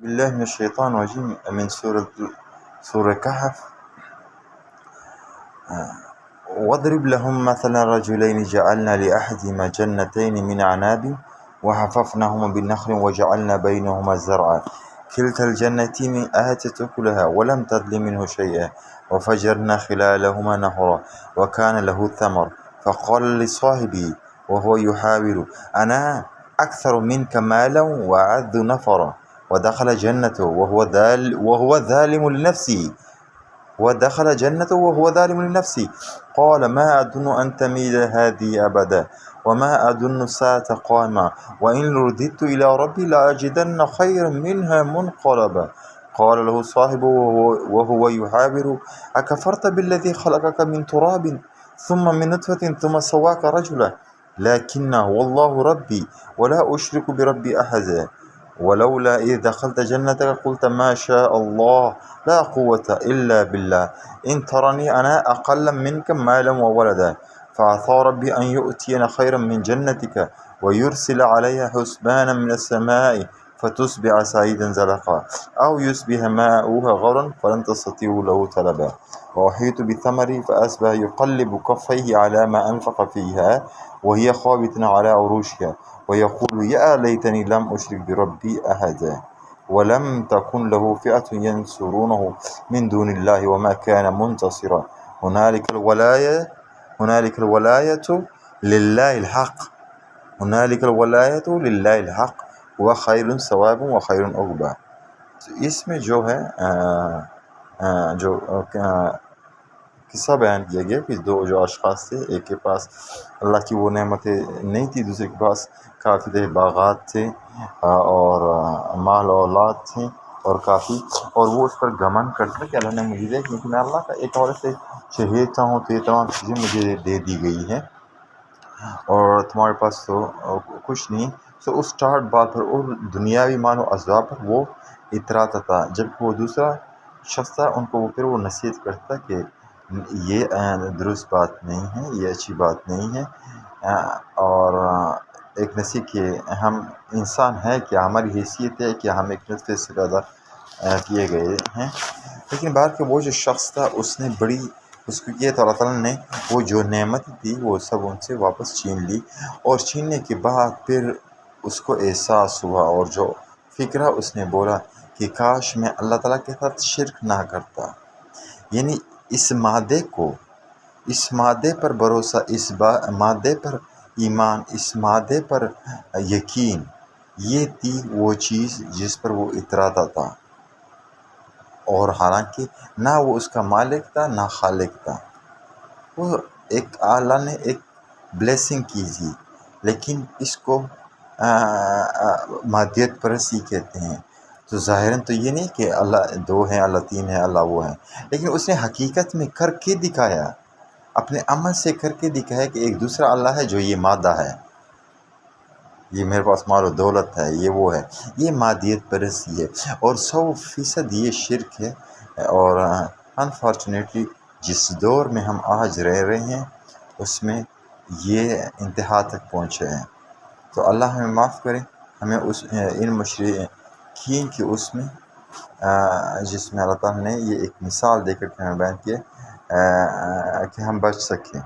بالله من الشيطان الرجيم من سورة كهف. واضرب لهم مثلا رجلين جعلنا لأحدهما جنتين من عناب وحففناهما بالنخل وجعلنا بينهما زرعا كلتا الجنتين آتت أكلها ولم تظلم منه شيئا وفجرنا خلالهما نهرا وكان له ثمر فقال لصاحبه وهو يحاور أنا أكثر منك مالا وأعز نفرا ودخل جنته وهو ظالم لنفسه قال ما أظن أن تميل هذه أبدا وما أظن الساعة قائمة وإن رددت إلى ربي لأجدن خيرا منها منقلبا قال له صاحبه وهو يحاور أكفرت بالذي خلقك من تراب ثم من نطفة ثم سواك رجلا لكنه والله ربي ولا أشرك بربي أحدا ولولا إذ دخلت جنتك قلت ما شاء الله لا قوة إلا بالله إن ترني أنا أقل منك مالا وولدا فعسى ربي أن يؤتينا خيرا من جنتك ويرسل عليها حسبانا من السماء فتصبح سعيدا زلقا أو يصبح ماؤها غورا فلن تستطيعوا له طلبا وأحيط بثمره فأصبح يقلب كفيه على ما أنفق فيها وهي خاوية على عروشها ويقول يا ليتني لم أشرك بربي أحدا ولم تكن له فئة ينصرونه من دون الله وما كان منتصرا هنالك الولاية لله الحق وخير ثواب وخير عقبا. اس میں جو ہے جو قصہ بیان کیا گیا کہ دو جو اشخاص تھے، ایک کے پاس اللہ کی وہ نعمتیں نہیں تھی، دوسرے کے پاس کافی تھے، باغات تھے اور مال و اولاد تھے اور کافی، اور وہ اس پر گمن کرتا کہ اللہ نے مجھے دیا کیونکہ میں اللہ کا ایک اور سے چہیتا ہوں تو یہ تمام چیزیں مجھے دے دی گئی ہیں اور تمہارے پاس تو کچھ نہیں. تو اس ٹاٹ بات پر اور دنیاوی مال و اسباب پر وہ اتراتا تھا، جبکہ وہ دوسرا شخص تھا ان کو وہ پھر وہ نصیحت کرتا کہ یہ درست بات نہیں ہے، یہ اچھی بات نہیں ہے. اور ایک نصیحت کہ ہم انسان ہے کہ ہماری حیثیت ہے کہ ہم ایک نطفے سے پیدا کیے گئے ہیں. لیکن بات کہ وہ جو شخص تھا اس نے اس کو یہ اللہ تعالیٰ نے وہ جو نعمت تھی وہ سب ان سے واپس چھین لی، اور چھیننے کے بعد پھر اس کو احساس ہوا اور جو فکرہ اس نے بولا کہ کاش میں اللہ تعالیٰ کے ساتھ شرک نہ کرتا. یعنی اس مادے پر بھروسہ، اس مادے پر ایمان، اس مادے پر یقین، یہ تھی وہ چیز جس پر وہ اتراتا تھا، اور حالانکہ نہ وہ اس کا مالک تھا نہ خالق تھا. وہ ایک اللہ نے ایک بلیسنگ کی تھی، لیکن اس کو مادیت پرستی کہتے ہیں. تو ظاہراً تو یہ نہیں کہ اللہ دو ہیں، اللہ تین ہے، اللہ وہ ہے، لیکن اس نے حقیقت میں کر کے دکھایا، اپنے عمل سے کر کے دکھایا کہ ایک دوسرا اللہ ہے جو یہ مادہ ہے، یہ میرے پاس مال و دولت ہے، یہ وہ ہے، یہ مادیت پرستی ہے اور 100% یہ شرک ہے. اور انفارچونیٹلی جس دور میں ہم آج رہ رہے ہیں اس میں یہ انتہا تک پہنچے ہیں. تو اللہ ہمیں معاف کرے، ہمیں ان مشرکین کی اس میں جس میں اللہ تعالیٰ نے یہ ایک مثال دے کر کے ہمیں بیان کیا کہ ہم بچ سکیں.